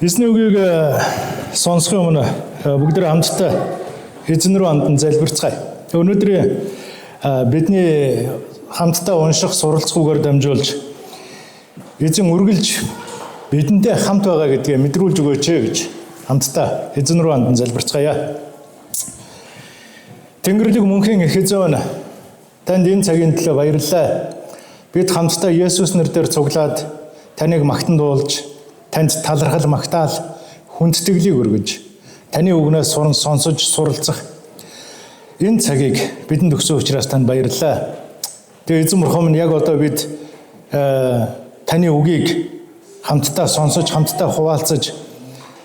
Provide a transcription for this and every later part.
Эзний үгийг сонсохын өмнө бүгд хамтдаа эзэн рүү хандан залбирцгаая. Өнөөдөр бидний хамтдаа унших суралцгүйгээр дамжуулж эзэн үргэлж бидэнтэй хамт байгаа гэдгээ мэдрүүлж өгөөч гэж хамтдаа эзэн рүү хандан залбирцгаая. Тэнгэрлэг мөнхийн их эзэн, танд энэ цагийн төлөө баярлалаа. Бид хамтдаа Есүс нэрээр цуглаад таныг магтан дуулж, танд талархал магтаал, хүндэтгэлийг өргөж, таны үгнээс сонсож суралцах энэ цагийг бидэнд өгсөн учраас танд баярлалаа. Тэгээ эзэн бурхан минь, яг одоо бид таны үгийг хамтдаа сонсож, хамтдаа хуваалцаж,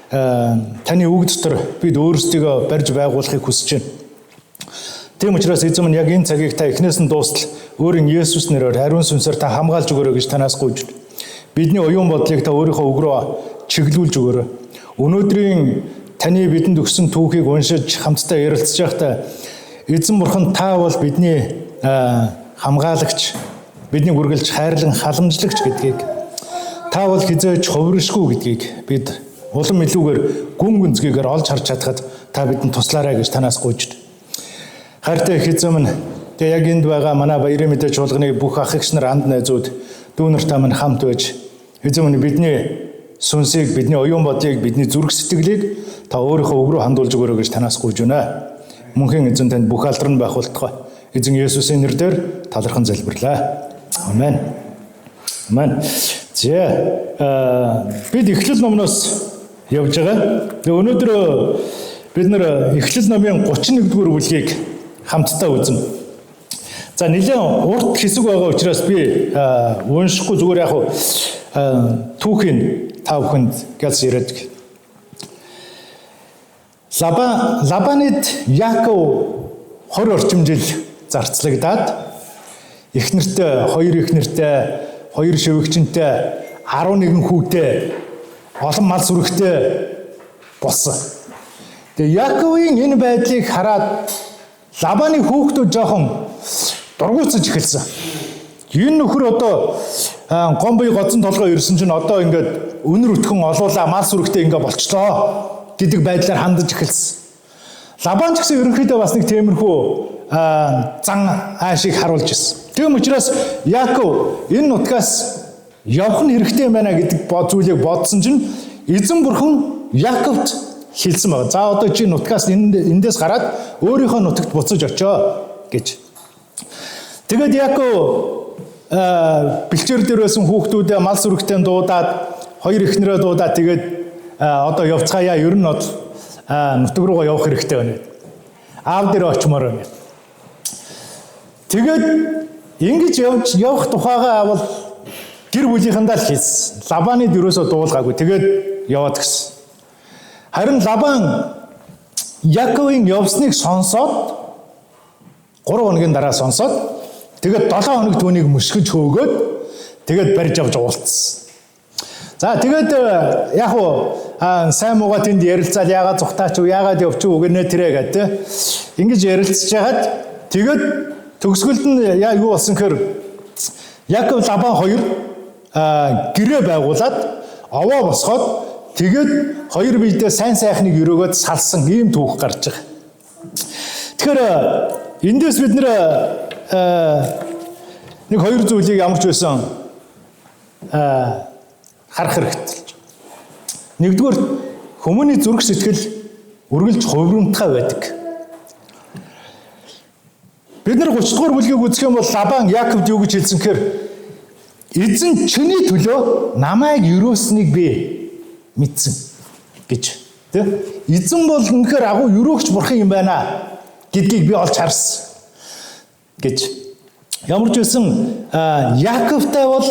таны үг дотор бид өөрсдийгөө барьж байгуулахыг хүсэж байна. Тийм учраас эзэн минь, яг энэ цагийг та эхнээс нь дуустал өөрийн Есүс нэрээр ариун сүнсээр та хамгаалж өгөөрэй гэж танаас гуйж байна. Бидний оюун бодлыг та өөрийнхөө үг рүү чиглүүлж өгөөрэй. Өнөөдрийн таны бидэнд өгсөн түүхийг уншиж хамтдаа ярилцж байхдаа эзэн бурхан, та бол бидний хамгаалагч, бидний үргэлж хайрлан халамжлагч гэдгийг, та бол хизээж хувиршгүй гэдгийг бид улам илүүгээр гүн гүнзгийгээр олж харж чадхад та бидэнд туслаарай гэж танаас гуйж байна. Хайртай их эзэн минь, тэгээ яг энд байгаа манай баярын мэдээ чуулганы бүх ах эгч нар, анд найзууд, дүүнер та минь хамт байж эзэн минь бидний сүнсийг, бидний оюун бодлыг, бидний зүрх сэтгэлийг та өөрийнхөө үг рүү хандуулж өгөөрэй гэж танаас гуйж байна. Мөнхийн эзэн танд бүх алдар нь байх болтугай. Эзэн Есүсийн нэрээр талархан залбирлаа. Амен. Амен. Бид Эхлэл номноос явж байгаа. Тэгээ өнөөдөр бид нэр Эхлэл номын 31-р бүлгийг хамтдаа үзнэ. За, нэлээд урт хэсэг байгаа учраас би уншихгүй, зүгээр яг түүхийн та бүхэнд гэлс яриад. Лабанид Яаков 20 орчим жил зарцлагдаад эхнэртэй, хоёр эхнэртэй, хоёр шивэгчэнтэй, 11 хүүтэй, олон мал сүрэгтэй болсон. Тэгээ Яаковын энэ байдлыг хараад Лабаны хүүхдүүд жоохон дургуутсаж эхэлсэн. Энэ нөхөр одоо гомбой гоцон толгой ирсэн чинь одоо ингээд өнөр өтгөн олуулаа, мал сүрэгтэй ингээд болчлоо гэдэг байдлаар хандаж эхэлсэн. Лабан ч гэсэн ерөнхийдөө бас нэг тиймэрхүү зан аашийг харуулж ирсэн. Тийм учраас Яаков энэ нутгаас явах нь хэрэгтэй байна гэдэг зүйлийг бодсон чинь эзэн бурхан Яаковт хэлсэн байна. За, одоо чи нутгаас эндээс гараад өөрийнхөө нутагт буцаж очоо гэж. Тэгээд Яаков бэлчээр дээр байсан хүүхдүүдээ мал сүрэгтэй дуудаад, хоёр эхнэрээ дуудаад, тэгээд одоо явцгаая, ер нь бол нутаг руугаа явах хэрэгтэй байна. Аав дээр очимоор байна. Тэгээд ингэж явах тухайгаа бол гэр бүлийнхэндээ л хэлсэн. Лабаныг юусоо дуулгаагүй. Тэгээд яваад гисэн. Харин Лабан Яаковын явсныг сонсоод 3 хоногийн дараа сонсоод тэгээд 7 хоног түүнийг мөшгөж хөөгөөд тэгээд барьж авч уулцсан. За, тэгээд яг сайн муугаа тэнд ярилцаад яагаад зүхтаач уу, яагаад явчих уу гэнэ тэрэ гэдэг. Ингэж ярилцж хагаад тэгээд төгсгөлд нь юу болсон гэхээр Яаков Лабан хоёр гэрээ байгуулад овоо босгоод тэгээд хоёр биедээ сайн сайхныг өрөөгөөд салсан ийм түүх гарч байгаа. Тэгэхээр эндээс бид нэг хоёр зүйлийг ямар ч байсан харах хэрэгтэй. Нэгдүгээр, хүмүүний зүрх сэтгэл үргэлж хувирамтгай байдаг. Бид нар 30-р бүлгийг үзэх юм бол Лабан Яаковд юу гэж хэлсэн гэхээр эзэн чиний төлөө намайг өрөөснийг би мэдсэн гэж. Эзэн бол үнэхээр агуу өрөөгч бурхан юм байна гэдгийг би олж харсан гэж. Ямар ч байсан Яаковтай бол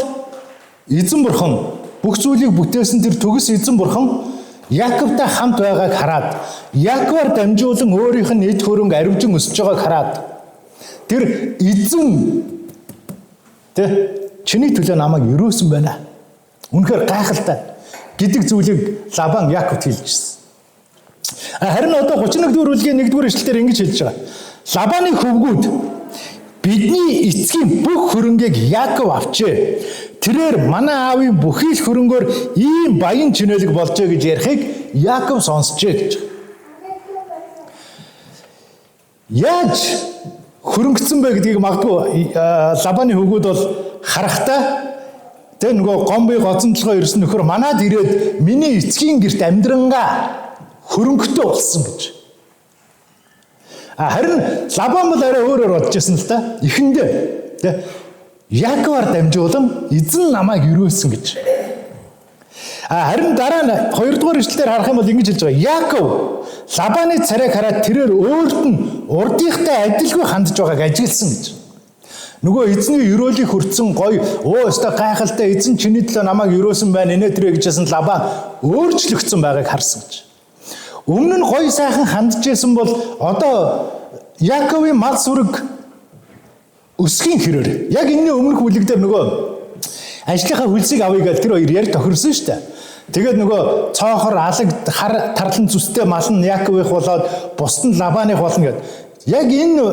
эзэн бурхан бүх зүйлийг бүтээсэн тэр төгс эзэн бурхан Яаковтай хамт байгааг хараад, Яаковаар дамжуулан өөрийнх нь эд хөрөнгө аривжин өсөж байгааг хараад тэр эзэн чиний төлөө намайг өрөөсөн байна. Үнэхээр гайхалтай гэдэг зүйлийг Лабан Яаковд хэлжсэн. Харин одоо 31-р бүлгийн 1-р эшлэлээр ингэж хэлж байгаа. Лабаны хөвгүүд бидний эцгийн бүх хөрөнгийг Яаков авчээ. тэрээр манай аавын бүхий л хөрөнгөөр ийм баян чинэлэг болжээ гэж ярихыг Яаков сонсчээ гэж. Яаж хөрөнгөцсөн бэ гэдгийг магадгүй Лабаны хөвгүүд бол харахтаа тэг нөгөө гомбын гоцомдлогоо ирсэн нөхөр манад ирээд миний эцгийн герт амьдрангаа хөрөнгөтэй болсон гэж. Харин Лабан бол арай өөрөөр бодож байсан л та. Эхэндээ тэг Яаковаар дамжуулан эзэн намайг өрөөсөн гэж. Харин дараа нь 2 дугаар ишлэлээр харах юм бол ингэж хэлж байгаа. Яаков Лабаны царайг хараад тэрээр өөрт нь урдынхтай адилгүй хандж байгааг ажигласан гэж. Нөгөө эзний өрөөлийг хүртсэн гоё өстой гайхалтай эзэн чиний төлөө намайг өрөөсөн байна инээ тэрэ гэжсэн Лабан өөрчлөгдсөн байгааг харсан гэж. Өмнө нь гоё сайхан хандж байсан бол одоо Яаковын мал сүрэг өсгийн хэрээр яг энэний өмнөх бүлэг дээр нөгөө ажлынхаа хөлсийг авъя гэж тэр хоёр ярь тохирсон шүү дээ. Тэгээд нөгөө цоохор алаг хар тарлан зүстэй мал нь Яаковых болоод бусд нь Лабаных болно гэд. Яг энэ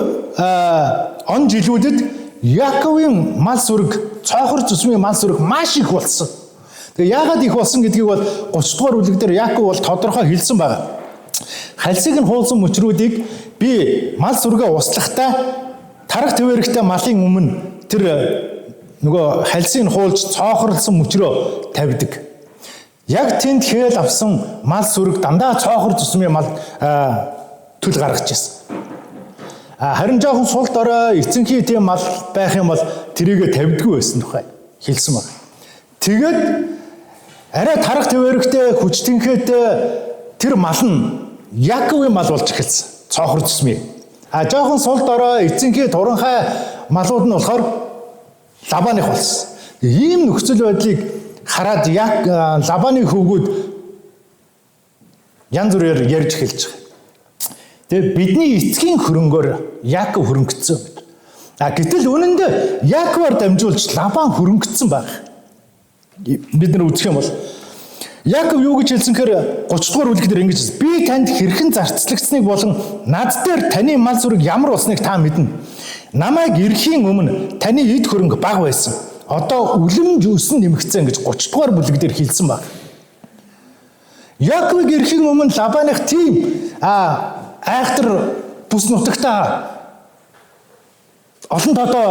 он жилүүдэд Яаковын мал сүрэг цоохор зүсмийн мал сүрэг маш их болсон. Тэгээ яагаад их болсон гэдгийг бол 30 дугаар бүлэг дээр Яаков бол тодорхой хэлсэн байна. Хальсыг нь хуулсан мөчрүүдийг би мал сүргээ услахтаа тарах твэрэгтэй малын өмнө тэр нөгөө хальсыг хуулж цоохорлсон мөчрөө тавьдаг. Яг тэнд хээл авсан мал сүрэг дандаа цоохор зүсмийн мал төл гаргаж ирсэн. Харин жоохон сул дорой эцэнхий тийм мал байх юм бол тэрийгэ тавьдгүй байсан тухай хэлсэн байна. Тэгээд арай тарах твэрэгтэй хүчтэнхээтэй тэр мал нь Яаковын мал болж эхэлсэн. Цоохор зүсмийн. Жоохон сул дорой эцэнхий туранхай малууд нь болохоор Лабаных болсон. Ийм нөхцөл байдлыг хараад Лабаны хөвгүүд янз бүрээр ярьж эхэлж байгаа. Тэгээ бидний эцгийн хөрөнгөөр Яаков хөрөнгөцсөн. Гэтэл үнэндээ Яаковаар дамжуулж Лабан хөрөнгөцсөн баг. Бид нар үзэх юм бол Яаков юу гэж хэлсэнхээр 30 дугаар бүлгээр ингэж хэлсэн. Би танд хэрхэн зарцлагдсныг болон над дээр таны мал сүрэг ямар болсныг та мэднэ. Намайг ирэхийн өмнө таны эд хөрөнгө бага байсан. Одоо үлэмж өсөн нэмэгдсэн гэж 30 дугаар бүлгээр хэлсэн баг. Яаковыг ирэхийн өмнө Лабаных тийм айхтар бүс нутагтаа олон тодоо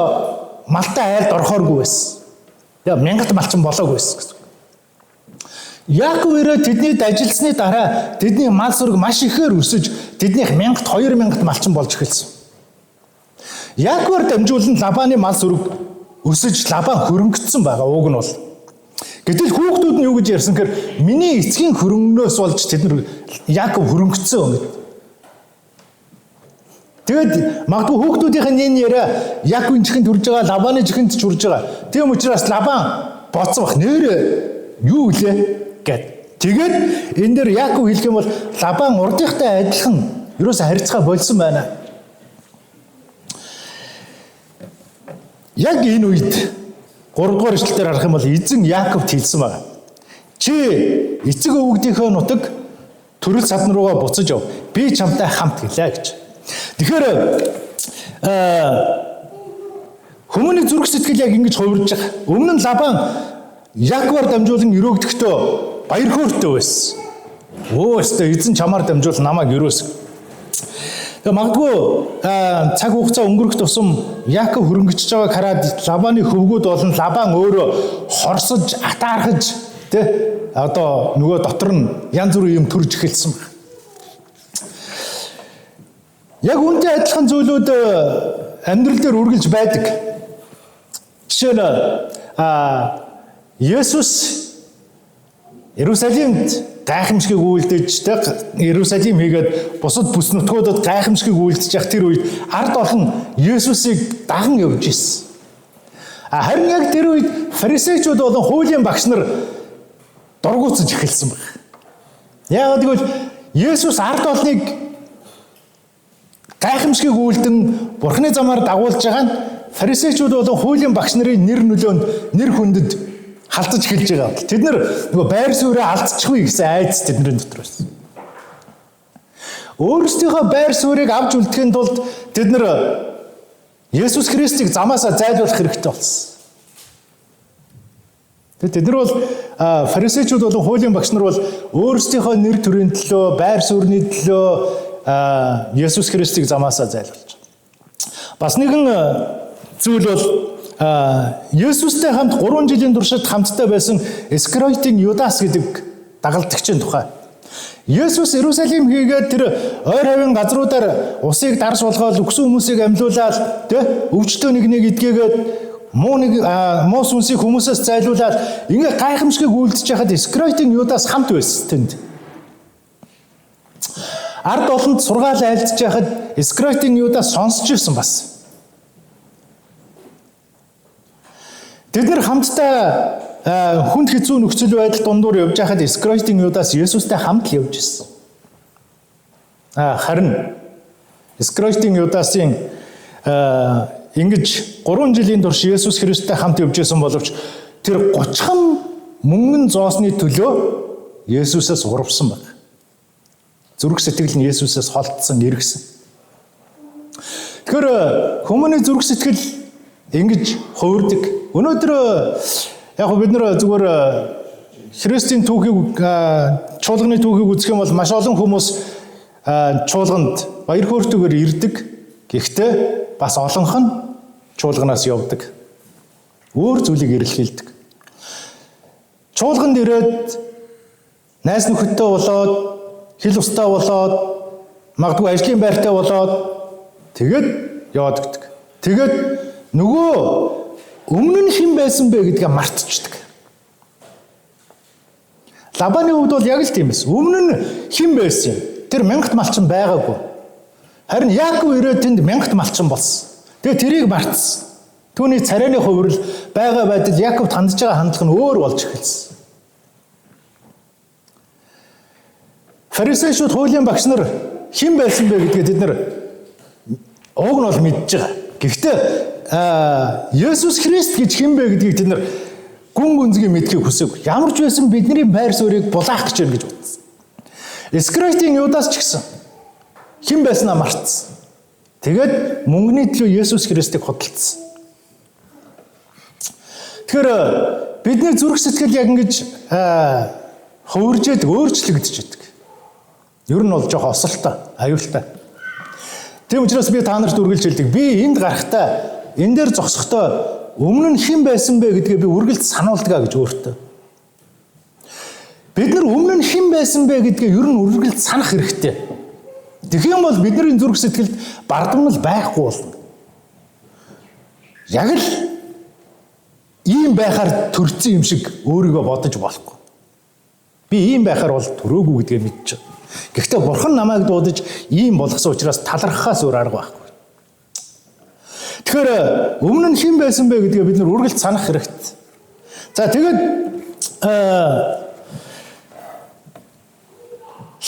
малтай айлд орохооргүй байсан. Тэгээ мянгат малчин болоогүй байсан гэсэн. Яаков ирээд тэднийд ажилласны дараа тэдний мал сүрэг маш ихээр өсөж тэднийх 1000-т 2000 малчин болж эхэлсэн. Яаковаар дамжуулан Лабаны мал сүрэг өсөж Лабан хөрөнгөцсөн байгаа уг нь бол. Гэтэл хүүхдүүд нь юу гэж ярьсан гэхээр миний эцгийн хөрөнгнөөс болж тэд нар Яаков хөрөнгөцсөн гэдэг. Тэгэд магадгүй хүүхдүүдийн энэ яриа Яаковын чихэнд хүрж байгаа, Лабаны чихэнд ч хүрж байгаа. Тийм учраас Лабан бодсон бах нэр юу лээ гэд. Тэгээд энэ дээр Яаков хэлэх юм бол Лабан урдынхтай адилхан ерөөсө харьцаа болсон байна. Яг энэ үед 3 дугаар эшлэлээр харах юм бол эзэн Яаковт хэлсэн байна. Чи эцэг өвгдийнхөө нутаг төрөл садан руугаа буцаж яв. Би чамтай хамт гэлээ гэж. Тэгэхээр хүмүүний зүрх сэтгэл яг ингэж хувирж байгаа. Өмнө нь Лабан Яаковаар дамжуулан өрөөгдөхдөө баяр хөөртэй байсан. Өстой эзэн чамаар дамжуул намайг өрөөс. Тэгээ магадгүй цаг хугацаа өнгөрөх тусам Яаков хөрөнгөж байгааг хараад Лабаны хөвгүүд болон Лабан өөрөө хорсож, атаархаж одоо нөгөө дотор нь янз бүрийн юм төрж эхэлсэн байна. Яг үнтэй адилхан зүйлүүд амьдрал дээр үргэлж байдаг. Жишээ нь Есүс Иерусалимд гайхамшигыг үйлдэж, Иерусалим хийгээд бусад бүс нутгуудад гайхамшигыг үйлдэж явах тэр үед ард олон Есүсийг даган явж ирсэн. Харин яг тэр үед фарисеучуд болон хуулийн багш нар дургуутсаж эхэлсэн байна. Яг тэгвэл Есүс ард олныг гайхамшигыг үйлдэн Бурхны замаар дагуулж байгаа нь фарисеучуд болон хуулийн багш нарын нэр нөлөөнд нэр хүндэд халтаж эхэлж байгаа. Тэд нар нөгөө байр суурийг алдчихгүй гэсэн айдас тэдний дотор байсан. Өөрсдийнхөө байр суурийг авч үлдэхийн тулд тэд нар Есүс Христийг замаасаа зайлуулах хэрэгтэй болсон. Тэд нар бол фарисеучуд болон хуулийн багш нар бол өөрсдийнхөө нэр төрийн төлөө, байр суурьны төлөө Есүс Христийг замаасаа зайлуулж байгаа. Бас нэгэн зүйл бол Есүстэй хамт 3 жилийн туршид хамтдаа байсан Искариотын Юдас гэдэг дагалдагчийн тухай. Есүс Иерусалим хийгээд тэр ойр хавийн газруудаар усыг дарж болгоод өгсөн хүмүүсийг амьлуулаад өвчтөө нэг идгээгээд муу сүнсийг хүмүүсээс зайлуулаад ингээ гайхамшиг үйлдэж яхад Искариотын Юдас хамт байсан тэнд. Ард олонд сургаал айлдж яхад Искариотын Юдас сонсч ирсэн бас. Тэд нар хамтдаа хүнд хэцүү нөхцөл байдал дундуур явж байхад Искариотын Юдас Есүстэй хамт л явж ирсэн. Харин Искариотын Юдасын ингэж 3 жилийн турш Есүс Христтэй хамт явж байсан боловч тэр 30 мөнгөн зоосны төлөө Есүсээс урвсан баг. Зүрх сэтгэл нь Есүсээс холдсон, эргэсэн. Тэгэхээр хүмүүний зүрх сэтгэл ингэж хувирдаг. Өнөөдөр яг бид нар зүгээр Христийн түүхийг чуулганы түүхийг үзэх юм бол маш олон хүмүүс чуулганд баяр хөөртэйгээр ирдэг. Гэхдээ бас олонх нь чуулганаас явдаг. Өөр зүйлийг эрэлхийлдэг. Чуулганд ирээд найз нөхөдтэй болоод, хил устаа болоод, магадгүй ажлын байртай болоод тэгээд яваад гдэг. Тэгээд нөгөө өмнө нь хэн байсан бэ гэдгээ мартчихдаг. Лабаны хувьд бол яг л тийм байсан. Өмнө нь хэн байсан юм? Тэр мянгат малчин байгаагүй. Харин Яаков ирээд тэнд мянгат малчин болсон. Тэгээ тэрийг мартсан. Түүний царайны хувирал байгаа байдал Яаковд хандж байгаа хандлага нь өөр болж эхэлсэн. Фарисеучуд хуулийн багш нар хэн байсан бэ гэдгээ тэд нар уг нь бол мэдж байгаа. Гэхдээ Есүс Христ гэж хэн бэ гэдгийг тэд нар гүн гүнзгий мэдхийг хүсэв. Ямар ч байсан бидний байр суурийг булаах гэж байна гэж бодсон. Искариотын Юдас ч гэсэн хэн байснаа мартсан. Тэгээд мөнгөний төлөө Есүс Христийг хөдөлсөн. Тэгэхээр бидний зүрх сэтгэл яг ингэж хувиржээд өөрчлөгдөж идэг. Ер нь бол жоох осолтой, аюултай. Тийм учраас би та нарт үргэлж хэлдэг. Би энд гарахтаа энэ дээр зогсохдоо өмнө нь хэн байсан бэ гэдгээ би үргэлж сануулдаг гэж өөртөө. Бид нар өмнө нь хэн байсан бэ гэдгээ ер нь үргэлж санах хэрэгтэй. Тэгэх юм бол бидний зүрх сэтгэлд бардамнал байхгүй болно. Яг л ийм байхаар төрсөн юм шиг өөрийгөө бодож болохгүй. Би ийм байхаар бол төрөөгүй гэдгээ мэдэж байна. Гэхдээ Бурхан намайг дуудаж ийм болгосон учраас талархахаас өөр арга байхгүй. Тэгэхээр өмнө нь хэн байсан бэ гэдгээ бид нар үргэлж санах хэрэгтэй. За тэгээд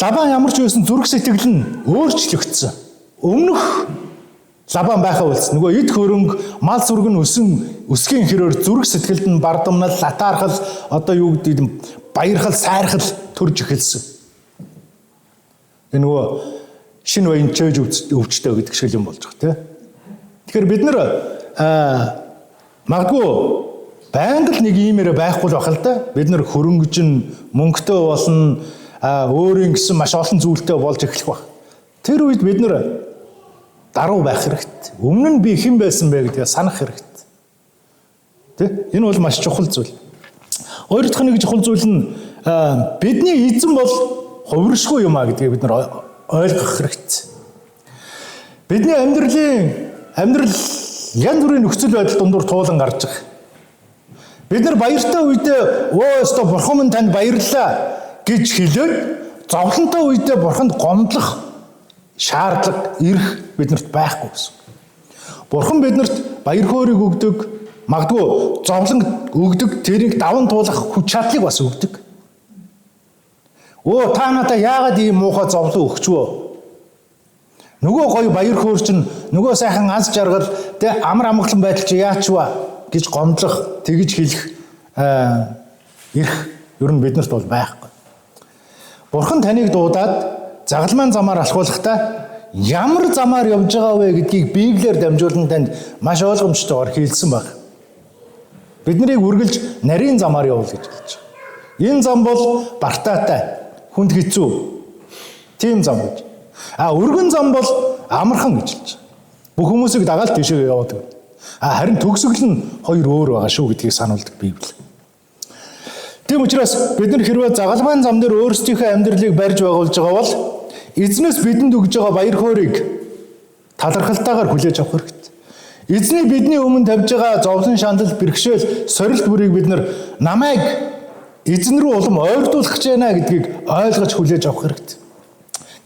Лабан ямар ч байсан зүрх сэтгэл нь өөрчлөгдсөн. Өмнөх Лабан байхаа үлдсэн. Нөгөө эд хөрөнгө, мал сүргэн өсгийн хэрээр зүрх сэтгэлд нь бардамнал, латаархал, одоо юу гэдэг нь баярхал, сайрхал төрж эхэлсэн. Энэ нөгөө шинэ баян чөж өвчтөө гэдэг шиг юм болж байгаа тийм. Тэгэхээр бид нар магадгүй байнга л нэг иймэрэ байхгүй л байх л да. Бид нар хөрөнгөжин, мөнгөтэй болно, өөрийн гэсэн маш олон зүйлтэй болж эхлэх баг. Тэр үед бид нар даруй байх хэрэгтэй. Өмнө нь би хэн байсан бэ гэдгээ санах хэрэгтэй. Тэ? Энэ бол маш чухал зүйл. Хоёр дахь нэг чухал зүйл нь бидний эзэн бол хувиршгүй юм а гэдгийг бид нар ойлгох хэрэгтэй. Бидний амьдрал янз бүрийн нөхцөл байдал дундуур туулан гарч байгаа. Бид нар баяртай үедээ өөстө бурхан минь танд баярлалаа гэж хэлээд зовлонтой үедээ бурханд гомдлох шаардлага ирэх биднэрт байхгүй гэсэн. Бурхан биднэрт баяр хөөргийг өгдөг, магадгүй зовлон өгдөг, тэрийг даван туулах хүч чадлыг бас өгдөг. Та надаа яагаад ийм муухай зовлон өгчвөө? Нөгөө гоё баяр хөөр чинь нөгөө сайхан аз жаргал тэ амар амгалан байдал чи яачваа гэж гомдлох, тэгж хэлэх эрх ер нь биднэрт бол байхгүй. Бурхан таныг дуудаад загалмайн замаар алхуулахдаа ямар замаар явж байгаа вэ гэдгийг Библиэр дамжуулан танд маш ойлгомжтойгоор хэлсэн баг. Биднийг үргэлж нарийн замаар явуул гэж хэлж байгаа. Энэ зам бол бартаатай, хүнд хэцүү. Тийм зам гэж. Өргөн зам бол амархан гэж хэлж байгаа. Бүх хүмүүсийг дагаад тийшээ яваадаг. Харин төгсгөл нь хоёр өөр байгаа шүү гэдгийг сануулдаг Библи. Тийм учраас бид нар хэрвээ загалмайн зам дээр өөрсдийнхөө амьдралыг барьж байгуулж байгаа бол эзнээс бидэнд өгж байгаа баяр хөөргийг талархалтайгаар хүлээж авах хэрэгтэй. Эзний бидний өмнө тавьж байгаа зовлон шандал бэрхшээл сорилт бүрийг бид нар намайг эзэн рүү улам ойртуулах гэж байна гэдгийг ойлгож хүлээж авах хэрэгтэй.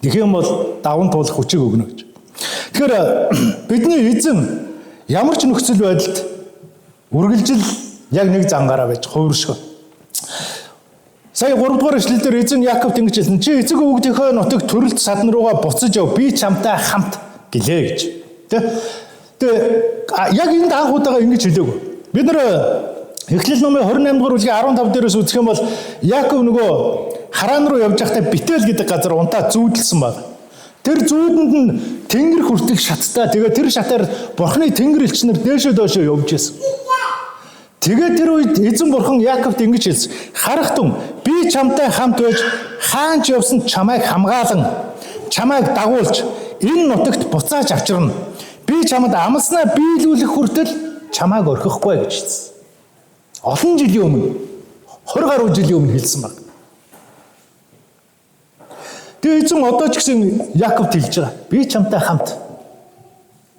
Тэгэх юм бол даван туулах хүчийг өгнө гэж. Тэгэхээр бидний эзэн ямар ч нөхцөл байдалд үргэлжил яг нэг зангаараа байж хувиршгүй. Сая 3 дугаар эшлэлдэр эзэн Яаковт ингэж хэлсэн. Чи эцэг өвгдийнхөө нутаг төрөлт садан руугаа буцаж яв. Би чамтай хамт гэлээ гэж. Тэгээ яг энэ анхудаага ингэж хэлээгүй. Бид нар Эхлэл номын 28 дугаар бүлгийн 15 дээрээс үзэх юм бол Яаков нөгөө Харан руу явж байхдаа Битэл гэдэг газар унтаа зүүдэлсэн байна. Тэр зүүдэнд нь тэнгэр хүртэх шаттай. Тэгээ тэр шатаар Бурхны тэнгэр элчнэр дээшөө доошоо явж байсан. Тэгээ тэр үед эзэн бурхан Яаковт ингэж хэлсэн. Харахтун би чамтай хамт байж хаан ч явсан чамайг хамгаалan чамайг дагуулж энэ нутагт буцааж авчирна. Би чамд амлснаа биелүүлэх хүртэл чамайг орхихгүй гэж хэлсэн. Олон жилийн өмнө 20 гаруй жилийн өмнө хэлсэн баг. Тэгээ эзэн одоо ч гэсэн Яаковт хэлж байгаа. Би чамтай хамт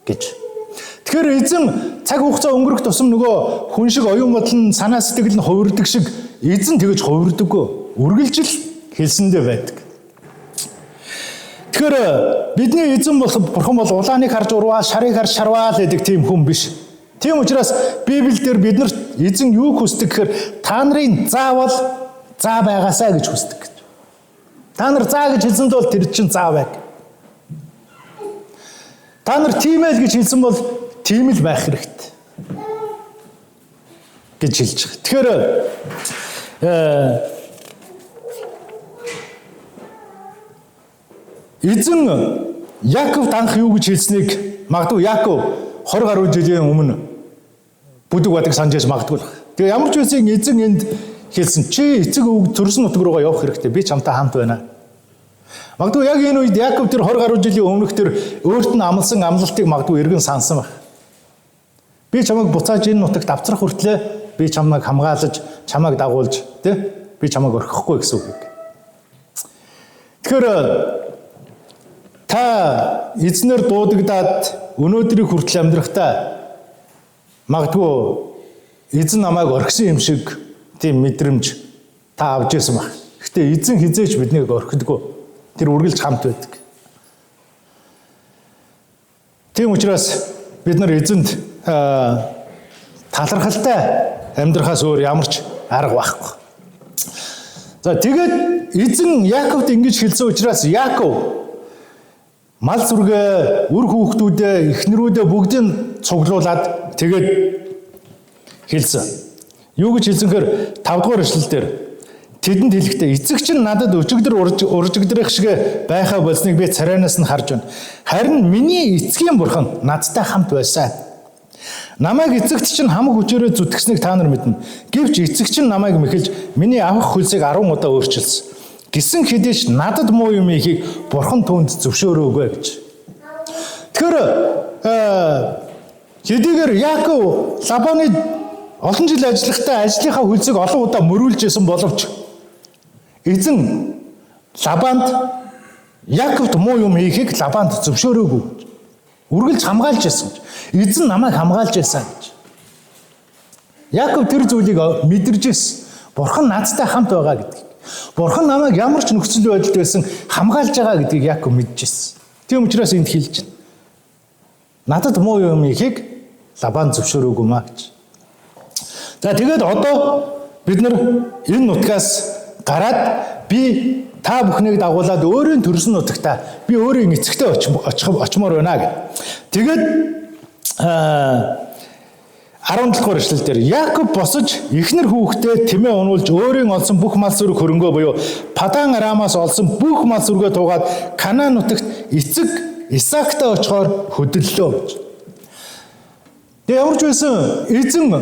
гэж. Тэгэхээр эзэн цаг хугацаа өнгөрөх тусам нөгөө хүн шиг оюун бодол нь санаа сэтгэл нь хувирдаг шиг эзэн тэгэж хувирдаггүй. Үргэлжил хэлсэндээ байдаг. Тэгэхээр бидний эзэн бурхан бол улааныг харж урваа, шарыг харж шарваа л гэдэг тийм хүн биш. Тийм учраас Библиэлд биднэрт эзэн юу хүсдэг гэхээр та нарын заавал заа байгаасаа гэж хүсдэг. Та нар заа гэж хэлсэнд бол тэр чинь заа байг. Та нар тийм ээ гэж хэлсэн бол тийм л байх хэрэгтэй гэж хэлж байгаа. Тэгэхээр эзэн Яаковт анх юу гэж хэлснийг магадгүй Яаков 20 гаруй жилийн өмнө бүдэг бадаг санджээж магадгүй. Тэгээ ямар ч үсэн эзэн энд хэлсэн чи эцэг өвг төрсөн нутаг руугаа явах хэрэгтэй. Би чамтай хамт байна. Магадгүй яг энэ үед Яаков тэр 20 гаруй жилийн өмнөх тэр өөрт нь амлсан амлалтыг магадгүй эргэн сансан баг. Би чамайг буцааж энэ нутагт авчрах хүртлээр би чамайг хамгаалж, чамайг дагуулж, би чамайг орхихгүй гэсэн үг. Тэгэхээр та эзнэр дуудагдаад өнөөдрийг хүртэл амьдрахтаа магадгүй эзэн намайг орхисон юм шиг тийм мэдрэмж та авч ирсэн баг. Гэхдээ эзэн хизээч биднийг орхидгүй. Тэр үргэлж хамт байдаг. Тийм учраас бид нар эзэнд талархалтай амьдрахаас өөр ямар ч арга байхгүй. За тэгээд эзэн Яаковт ингэж хэлсэн учраас Яаков мал зүргээ, үр хүүхдүүдээ, эхнэрүүдээ бүгдийг цуглуулад тэгээд хэлсэн. Юу гэж хэлсэнхээр 5 дугаар эшлэлдэр тэдэнд хэлэхдээ эцэг чинь надад өчигдөр уржигдрах шиг байхаа болсныг би царайнаас нь харж байна. Харин миний эцгийн бурхан надтай хамт байсан. Намайг эцэгт чинь хамаг хүчээрээ зүтгэснийг та нар мэднэ. Гэвч эцэг чинь намайг мэхэлж миний авах хөлсийг 10 удаа өөрчилсөн. Гисэн хэдийч надад муу юм ихийг бурхан түүнд зөвшөөрөөгүй гэж. Тэгэхээр хэдийгээр Яаков Лабаны олон жил ажиллахдаа ажлынхаа хөлсийг олон удаа мөрүүлж исэн боловч эзэн Лабанд Яаковт муу юм хийхийг Лабанд зөвшөөрөөгүй. Үргэлж хамгаалж исэн. Эзэн намайг хамгаалж исэн гэж. Яаков тэр зүйлийг мэдэрж исэн. Бурхан надтай хамт байгаа гэдгийг. Бурхан намайг ямар ч нөхцөл байдалд байсан хамгаалж байгаа гэдгийг Яаков мэдчихсэн. Тийм учраас энд хэлж байна. Надад муу юм ихийг Лабан зөвшөөрөөгүй маа гэж. За тэгээд одоо бид нар энэ нутгаас гараад би та бүхнийг дагуулад өөрийн төрсөн нутагтаа би өөрийн эцэгтэй очимоор байна гэх. Тэгээд 17 дугаар эшлэл дээр Яаков босож эхнэр хүүхдээ тэмээ унуулж өөрийн олсон бүх мал сүрэг хөрөнгөө буюу Падан Арамаас олсон бүх мал сүргээ туугаад Канаан нутагт эцэг Исаактай очихоор хөдөллөө гэж. Тэгээ ямар ч байсан эзэн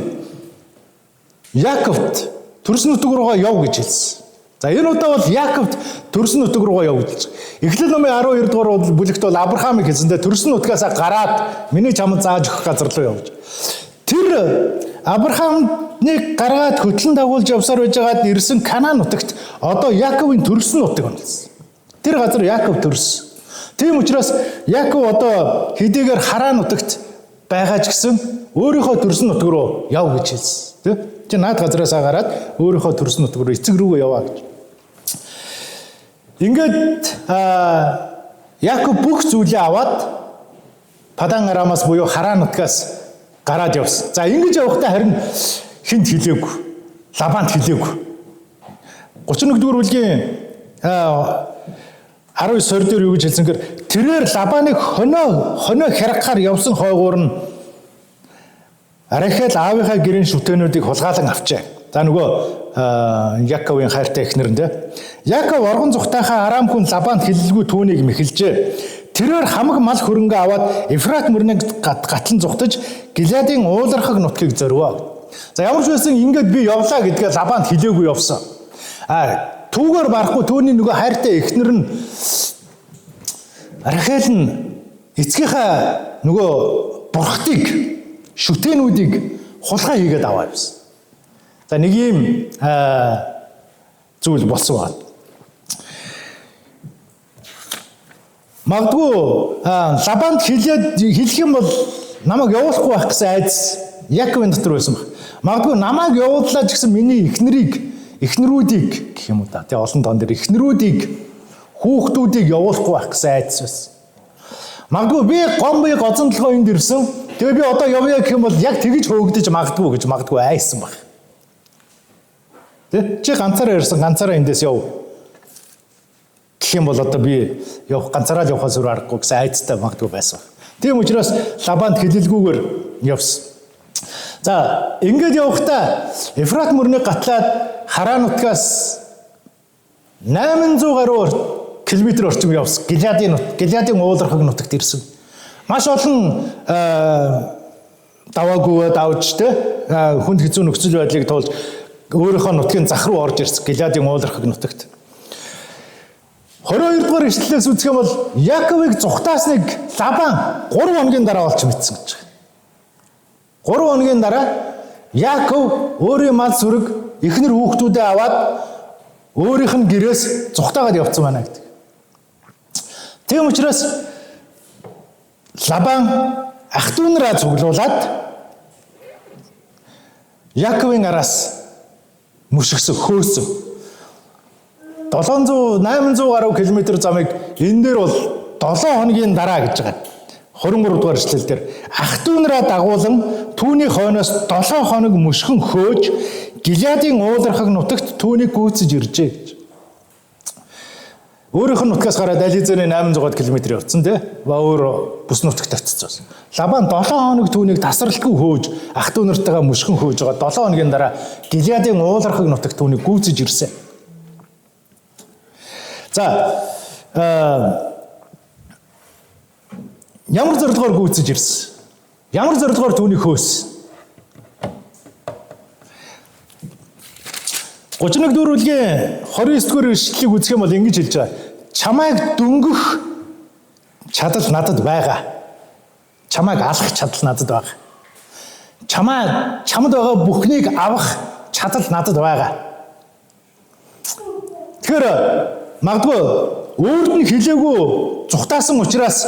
Яаковт төрсөн нутаг руугаа яв гэж хэлсэн. За энэ удаа бол Яаковт төрсөн нутаг руугаа яв гэж. Эхлэл номын 12 дугаар бүлэгт бол Авраамыг хэлсэндээ төрсөн нутгаас гараад миний чамд зааж өгөх газар руу яв гэж. Тэр Авраамыг гаргаад хөтлөн дагуулж явсаар байжгаад ирсэн Канаан нутагт одоо Яаковын төрсөн нутаг болсон. Тэр газар Яаков төрсөн. Тийм учраас Яаков одоо хэдийгээр Харан нутагт байгаа ч гэсэн өөрийнхөө төрсөн нутаг руу яв гэж хэлсэн. Тэ? Чи наад газараасаа гараад өөрийнхөө төрсөн нутаг руу эцэг рүүгээ яваа гэж. Ингээд Яаков бүх зүйлээ аваад Падан Арамаас буюу Харан нутгаас гараад явсан. За ингэж явахдаа харин хинт хэлээгүй. Лабанд хэлээгүй. 31-р бүлгийн 19 дээр юу гэж хэлсэнгээр тэрээр Лабаныг хоноо хярахаар явсан хойгуур нь Рахел аавынхаа гэрийн шүтэнүүдийг хулгаалan авчээ. За нөгөө Яаковын хайртай эхнэр нь те. Яаков оргон зүхтайхаа Арам хүн Лабанд хэлэлгүй түүнийг мэхэлжээ. Тэрээр хамаг мал хөрөнгө аваад Ефрат мөрнийг гатлан зүхтаж Гилеадын уулархаг нутгийг зориво. За ямар ч байсан ингээд би явлаа гэдгээ Лабанд хэлээгүй явсан. Түүгээр барахгүй түүний нөгөө хайртай эхнэр нь Рахел нь эцгийнхаа нөгөө бурхтыг шүтэнүүдийг хулгай хийгээд аваа явсан. За нэг юм зүйл болсон байна. Магадгүй Лабанд хэлэх юм бол намайг явуулахгүй байх гэсэн айдас Яаковын дотор байсан баг. Магадгүй намайг явууллаа ч гэсэн миний эхнэрүүдийг гэх юм уу та. Тэгээ олон тоон дээр эхнэрүүдийг хүүхдүүдийг явуулахгүй байх гэсэн айдас байсан. Магадгүй би гомбой гозон толгой энд ирсэн. Тэгээ би одоо явъя гэх юм бол яг тэгж хөөгдөж магадгүй айсан баг. Тэ чи ганцаараа ирсэн ганцаараа эндээс яв. Гэх юм бол одоо би ганцаараа явахаас өөр аргагүй гэсэн айцтай магадгүй байсан. Тийм учраас Лабанд хэлэлгүйгээр явсан. За ингэж явахдаа Ефрат мөрнийг гатлаад Харан нутгаас 800 гаруй километр орчим явсан. Гилеадын уулархаг нутагт ирсэн. Маш олон даваагүй давж те хүнд хэцүү нөхцөл байдлыг туулж өөрийнхөө нутгийн зах руу орж ирсэн. Гилеадын уулархаг нутагт. 22 дугаар ишлэлээс үзэх юм бол Яаковыг зүхтаасныг Лабан 3 хоногийн дараа олж мэдсэн гэж байна. 3 хоногийн дараа Яаков өөрийн мал сүрэг эхнэр хүүхдүүдээ аваад өөрийнх нь гэрээс зүхтаагаад явцсан байна гэдэг. Тийм учраас Лабан ах дүү нараа цуглуулад Яаковын араас мөшгсөн хөөсөн 800 гаруй километр замыг энэ дээр бол 7 хоногийн дараа гэж байгаа. 23 дугаар эшлэл дээр ах дүү нараа дагуулan түүний хойноос 7 хоног мөшгөн хөөж Гилеадын уулархаг нутагт түүнийг гүйцэж иржээ гэж. Өөрийнх нь нутгаас гараад Ализаны 800 км явцсан тий. Ба өөр бүс нутагт очсон. Лабан 7 хоног түүнийг тасралтгүй хөөж ах дүү нартайгаа мөшгөн хөөж байгаа 7 хоногийн дараа Гилеадын уулархаг нутагт түүнийг гүйцэж ирсэн. За ямар зорилгоор гүйцэж ирсэн? Ямар зорилгоор түүнийг хөөсөн? 31 дөрвөлгийн 29-р ишлэлийг үзэх юм бол ингэж хэлж байгаа. Чамайг дөнгөх чадал надад байгаа. Чамайг алах чадал надад байгаа. Чамд байгаа бүхнийг авах чадал надад байгаа. Тэгэхээр магадгүй өөрд нь хэлээгүй зүхтаасан учраас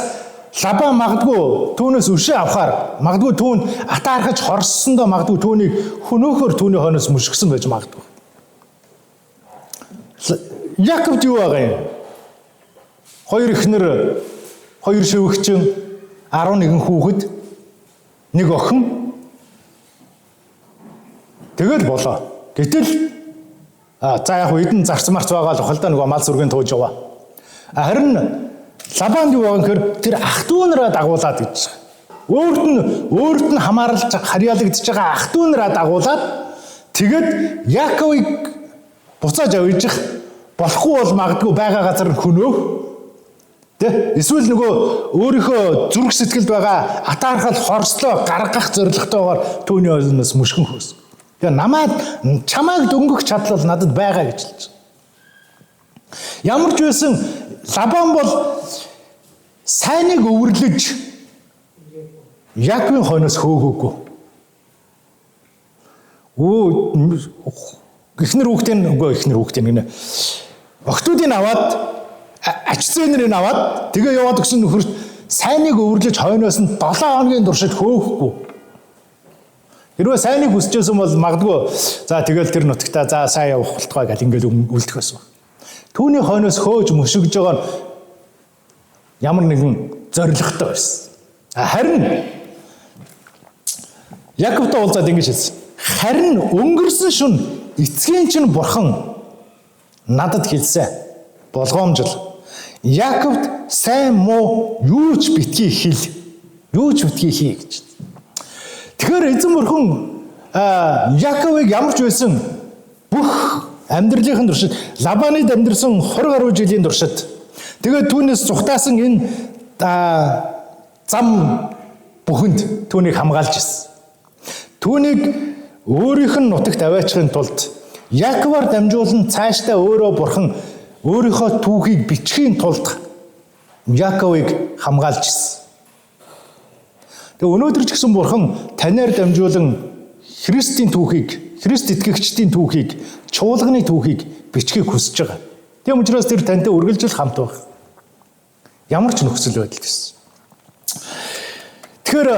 Лабан магадгүй түүнээс өшөө авахаар магадгүй түүнд атаархаж хорссондоо магадгүй түүнийг хөнөөхөр түүний хойноос мөшгсөн байж магадгүй. Яаков юу байгаа юм? 2 эхнэр, 2 шивгчин, 11 хүүхэд, 1 охин. Тэгэл болоо. Гэтэл за яг эдэн зарц марц байгаа л хол да нөгөө мал сүргийн тууж яваа. Харин Лабанд юу байгаа гэхээр тэр ах дүү нараа дагуулад гэж. Өөрт нь хамааралж харьяалагдж байгаа ах дүү нараа дагуулад тэгэд Яаковыг буцааж авчих болохгүй бол магадгүй байгаа газар хөнөөх. Тэ? Эсвэл нөгөө өөрийнхөө зүрх сэтгэлд байгаа атаархал хорслоо гаргах зорилготойгоор түүний ойлноос мөшгөн хөөс. Тэгээ чамайг дөнгөх чадлал надад байгаа гэж хэлж байгаа. Ямар ч байсан Лабан бол сайныг өвөрлөж Яаковын хойноос хөөгөөгүй. Эхнэр хүүхдийн гинэ. Охтуудыг аваад ач зээнэрийг аваад тэгээ яваад өгсөн нөхөрт сайныг өвөрлөж хойноос нь 7 хоногийн туршид хөөгөхгүй. Хэрвээ сайныг хүсчихсэн бол магадгүй за тэгэл тэр нутагтаа за сайн явах болтугай гэл ингээд үлдэх байсан. Түүний хойноос хөөж мөшгөж байгаа нь ямар нэгэн зоригтой байсан. Харин Яаковтай уулзаад ингэж хэлсэн. Харин өнгөрсөн шөнө эцгийн чинь бурхан надад хэлсэн. Болгоомжл. Яаковд сайн муу юу ч битгий хэл. Юу ч битгий хий гэж. Тэгэхээр эзэн бурхан Яаковыг ямар ч байсан бүх амьдралын туршид Лабанид амьдэрсэн 20 гаруй жилийн туршид тэгээд түүнээс зүхтаасан энэ зам бүхэнд түүнийг хамгаалж ирсэн. Түүнийг өөрийнх нь нутагт аваачихын тулд Яаковаар дамжуулан цаашдаа өөрөө бурхан өөрийнхөө түүхийг бичхийн тулд Яаковыг хамгаалж ирсэн. Тэгээ өнөөдөр ч гэсэн бурхан танаар дамжуулан Христийн түүхийг, Христ итгэгчдийн түүхийг, чуулганы түүхийг бичгийг хүсэж байгаа. Тийм учраас тэр тантай үргэлжлэл хамт байх. Ямар ч нөхцөл байдал гэсэн. Тэгэхээр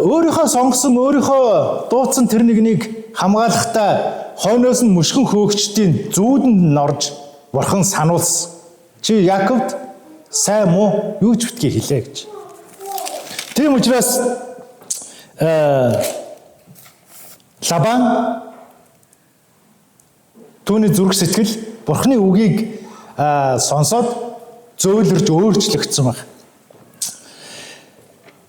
өөрийнхөө сонгосон, өөрийнхөө дуудсан тэр нэгнийг хамгаалахдаа хойноос нь мөшгөн хөөгчдийн зүүдэнд норж бурхан сануулсан. Чи Яаковд сайн муу юу ч битгий хэлээ гэж. Тийм учраас Лабан түүний зүрх сэтгэл бурханы үгийг сонсоод зөөлрж өөрчлөгдсөн байна.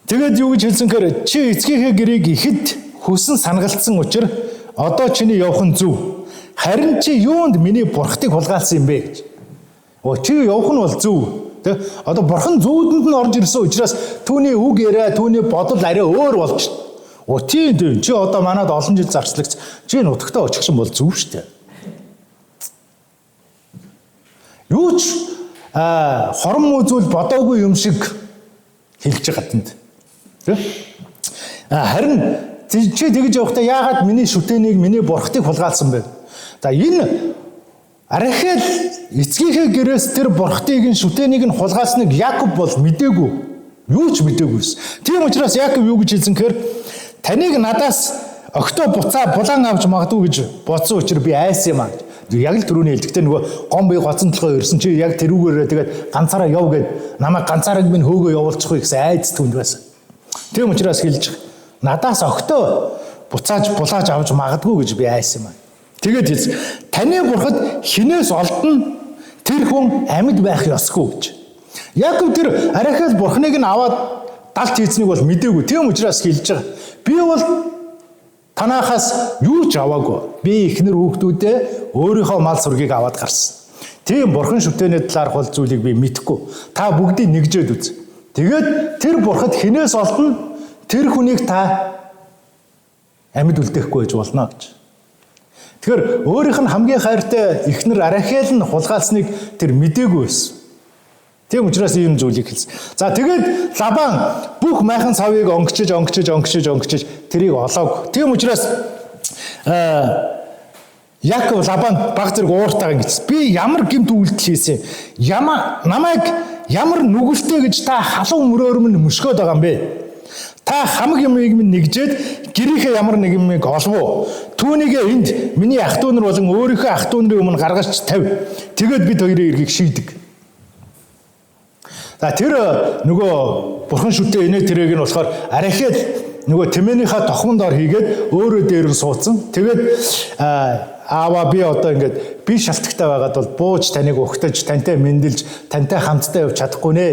Тэгээд юу гэж хэлсэнхээр чи эцгийнхээ гэрээг ихэд хүсэн сангалцсан учраас одоо чиний явах нь зөв. Харин чи юунд миний бурхтыг хулгайлсан юм бэ гэж. Чи явах нь бол зөв. Тэ одоо бурхан зүүдэнд нь орж ирсэн учраас түүний үг яриа, түүний бодол арай өөр болж. Тийм чи одоо манад олон жил зарцлагч чи нутагтаа очихсан бол зөв шүү дээ. Юу ч хорон үзүүл бодоогүй юм шиг хэлж байгаа тэнд. Харин чи тэгж явахдаа яагаад миний шүтээнийг, миний бурхтыг хулгайлсан бэ? За энэ Рахел эцгийнхээ гэрээс тэр бурхтыг нь шүтээнийг нь хулгайлсныг Яаков бол мэдээгүй. Юу ч мэдээгүйс. Тийм учраас Яаков юу гэж хэлсэнхээр таныг надаас огтоо буцаа булан авч магадгүй гэж бодсон учраас би айсан юм аа. Яг л түрүүний хэлдэгтэй нөгөө гом бие гоцон толгой ирсэн чи яг тэрүүгээрээ тэгээд ганцаараа яв гэд намайг ганцаараа минь хөөгөө явуулчих уу гэсэн айц түнд байсан. Тийм учраас хэлж надаас огтоо буцааж булааж авч магадгүй гэж би айсан юм аа. Тэгээд хэлсэн таны бурхад хинээс олдно тэр хүн амьд байх ёсгүй гэж. Яаков тэр Рахел бурхныг нь аваад далд хийцнийг бол мэдээгүй. Тийм учраас хэлж байгаа. Би бол танахаас юу ч аваагүй. Би эхнэр хүүхдүүдээ өөрийнхөө мал сүргийг аваад гарсан. Тийм бурхан шүтээний талаарх бол зүйлийг би мэдэхгүй. Та бүгдийг нэгжээд үз. Тэгээд тэр бурхад хинээс олдно тэр хүнийг та амьд үлдээхгүй байж болно гэж. Тэгэхээр өөрийнх нь хамгийн хайртай эхнэр Рахел нь хулгайлсныг тэр мэдээгүй байсан. Тийм учраас ийм зүйлийг хэлсэн. За тэгээд Лабан бүх майхан савыг онгичиж тэрийг олоог. Тийм учраас Яаков Лабан баг зэрэг ууртаа ингэж. Би ямар гэмт үйлдэл хийсэн. Намайг ямар нүгэлтэй гэж та халуун мөрөөр минь мөшгөөд байгаа юм бэ? Та хамаг юмыг минь нэгжээд гэрийнхээ ямар нэг юмыг олов. Түүнийгээ энд миний ах トゥ нар болон өөрийнхөө ах トゥ нарын өмнө гаргаж тавь. Тэгээд бид хоёрын эргийг шийдэг. За тэр нөгөө бурхан шүтээ инээ тэрээг нь болохоор Рахел нөгөө тэмээнийхээ тохмон дор хийгээд өөрөө дээр нь суудсан. Тэгээд аава би одоо ингээд би шалтгатай байгаад бол бууж таныг өгтөж, тантай мэндэлж, тантай хамтдаа явж чадахгүй нэ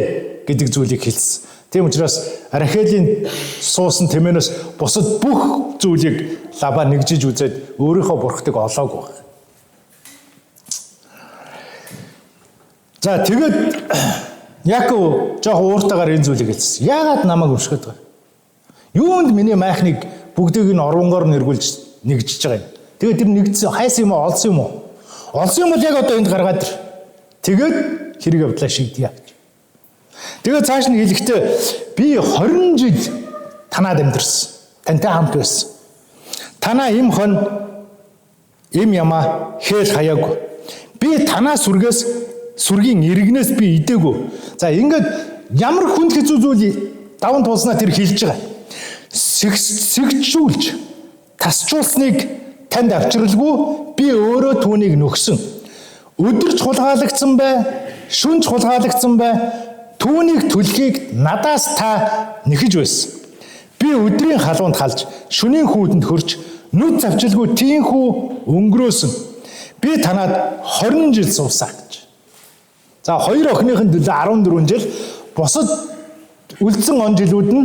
гэдэг зүйлийг хэлсэн. Тийм учраас Рахелийн суусан тэмээнээс бусад бүх зүйлийг Лабан нэгжиж үзээд өөрийнхөө бурхтыг олоог байна. За тэгээд Яаков жоох ууртаагаар энэ зүйлийг хэлсэн. Яагаад намайг өшгöd байгаа? Юунд миний майхныг бүгдийг нь орвонгоор нэргүүлж нэгжиж байгаа юм? Тэгээд тэр нэгдсэн хайсан юм уу, олсон юм уу? Олсон юм бол яг одоо энд гаргаад ир. Тэгээд хэрэг явдлаа шийдье гэж. Тэгээд цааш нь хэлэхдээ би 20 жил танаад амьдэрсэн. Тантай хамт байсан. Танаа им хон им яма хэл хаяагүй. Би танаа сүргийн иргэнээс би идээгүй. За ингээд ямар хүнд хэцүү зүйл даван туулснаа тэр хэлж байгаа. Сэгжүүлж тасчуулсныг танд авчралгүй би өөрөө түүнийг нөхсөн. Өдөрч хулгаалагдсан бай, шүнж хулгаалагдсан бай. Түүнийг түлхийг надаас та нэхэж байсан. Би өдрийн халуунд халж, шөнийн хүүдэнд хөрч, нүд завчилгүй тийхүү өнгөрөөсөн. Би танад 20 жил суусаа гэж. За хоёр охиныхын төлөө 14 жил, бусад үлдсэн он жилүүд нь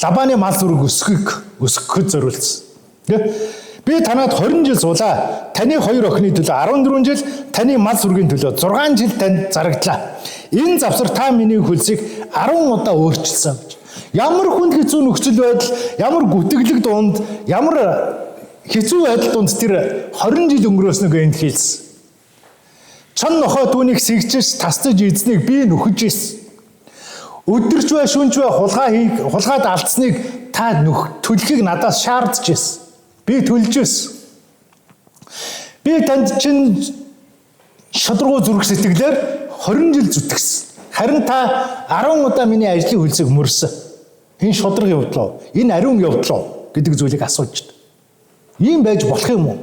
Лабаны мал зүрэг өсгөхөд зориулсан. Би танад 20 жил суулаа. Таны хоёр охины төлөө 14 жил, таны мал сүргийн төлөө 6 жил танд зарагдлаа. Энэ завсар та миний хөлсийг 10 удаа өөрчилсөн гэж. Ямар хүнд хэцүү нөхцөл байдал, ямар гүтгэлэг дунд, ямар хэцүү байдал дунд тэр 20 жил өнгөрөөснөг энд хэлсэн. Чон нохоо түүнийг сэгчж, тасдаж эзнийг би нөхөж ийсэн. Өдөрч бай, шүнж бай хулгаад алдсныг та төлөхийг надаас шаардж ийсэн. Би төлж байсан. Би танд чинь шудрагуу зүрх сэтгэлээр 20 жил зүтгэсэн. Харин та 10 удаа миний ажлын хөлсийг мөрсөн. Энэ шудраг явдлаа, энэ ариун явдлаа гэдэг зүйлийг асууж байна. Ийм байж болох юм уу?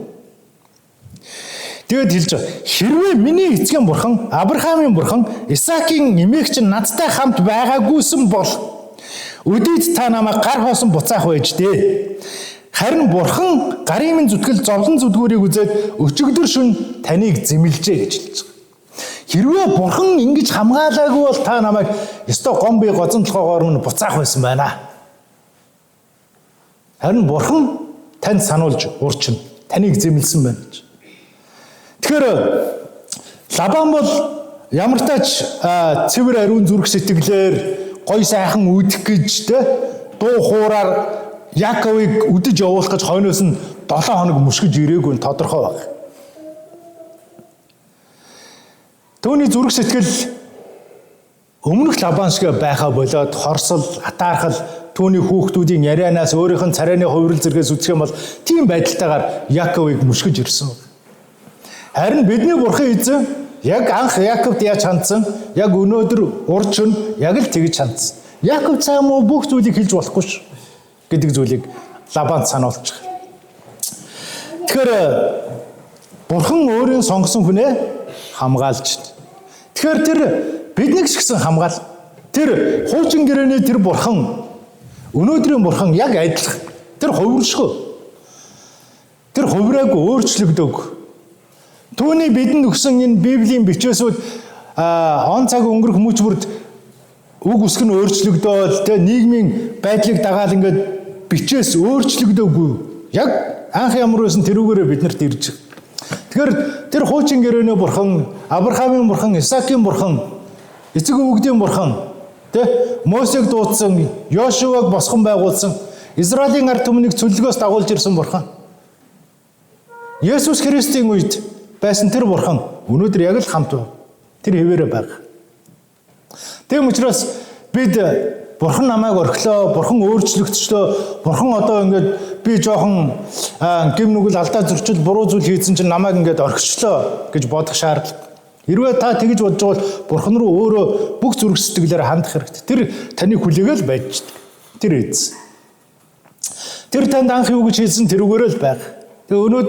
Тэгээд хэлж байгаа. Хэрвээ миний эцгийн бурхан, Авраамийн бурхан, Исаакийн эмээгч надтай хамт байгаагүйсэн бол өдийд та намайг гар хоосон буцаах байж дээ. Харин бурхан гарын минь зүтгэл зовлон зүдгүүрийг үзээд өчигдөр шөнө таныг зэмлжээ гэж хэлж байгаа. Хэрвээ бурхан ингэж хамгаалаагүй бол та намайг ёстой гомби гозон толгоогоор минь буцаах байсан байна. Харин бурхан танд сануулж урчин таныг зэмлсэн байна гэж. Тэгэхээр Лабан бол ямар тач цэвэр ариун зүрх сэтгэлээр гой сайхан үдэх гэж дуу хуураар Яаковыг үдэж явуулах гэж хойноос нь 7 хоног мөшгөж ирээгүй нь тодорхой баг. Төвний зүрх сэтгэл өмнөх Лабан шиг байхаа болоод хорсол, атаархал, түүний хүүхдүүдийн ярианаас өөрийнх нь царайны хувирал зэргээс үсэх юм бол тийм байдалтайгаар Яаковыг мөшгөж ирсэн. Харин бидний бурхан эзэн яг анх Яаковд яаж хандсан, яг өнөөдөр урд шөнө яг л тэгж хандсан. Яаков цаа муу бүх зүйлийг хэлж болохгүй ш гэдэг зүйлийг Лабанд сануулж байгаа. Тэгэхээр бурхан өөрийн сонгосон хүнээ хамгаалж байна. Тэгэхээр тэр биднийг ч гэсэн хамгаал. Тэр хуучин гэрээний тэр бурхан, өнөөдрийн бурхан яг адилхан. Тэр хувиршгүй. Тэр хувираагүй, өөрчлөгдөөг. Түүний бидэнд өгсөн энэ Библийн бичээсүүд он цаг өнгөрөх мөч бүрд үг үсг нь өөрчлөгдөөл, нийгмийн байдлыг дагаад ингээд бичээс өөрчлөгдөөгүй. Яг анх ямар байсан тэрүүгээрээ биднэрт ирж байгаа. Тэгэхээр тэр хуучин гэрээний бурхан, Авраамийн бурхан, Исаакийн бурхан, эцэг өвгдийн бурхан, Мосег дуудсан, Йошуаг босгон байгуулсан, Израилийн ард түмнийг цөллөгөөс дагуулж ирсэн бурхан. Есүс Христийн үед байсан тэр бурхан өнөөдөр яг л хамт байна. Тэр хэвээрээ байгаа. Тийм учраас бид бурхан намайг орхилоо, бурхан өөрчлөгдчлөө, бурхан одоо ингээд би жоохон гэм нүгэл алдаа зөрчил буруу зүйл хийсэн чинь намайг ингээд орхичлоо гэж бодох шаардлага. Хэрвээ та тэгж бодож бол бурхан руу өөрөө бүх зүрх сэтгэлээр хандах хэрэгтэй. Тэр таны хүлээгээл байж байгаа. Тэр эз. Тэр танд анх юу гэж хэлсэн тэрүүгээрээ л байгаа. Тэгээ өнөөдөр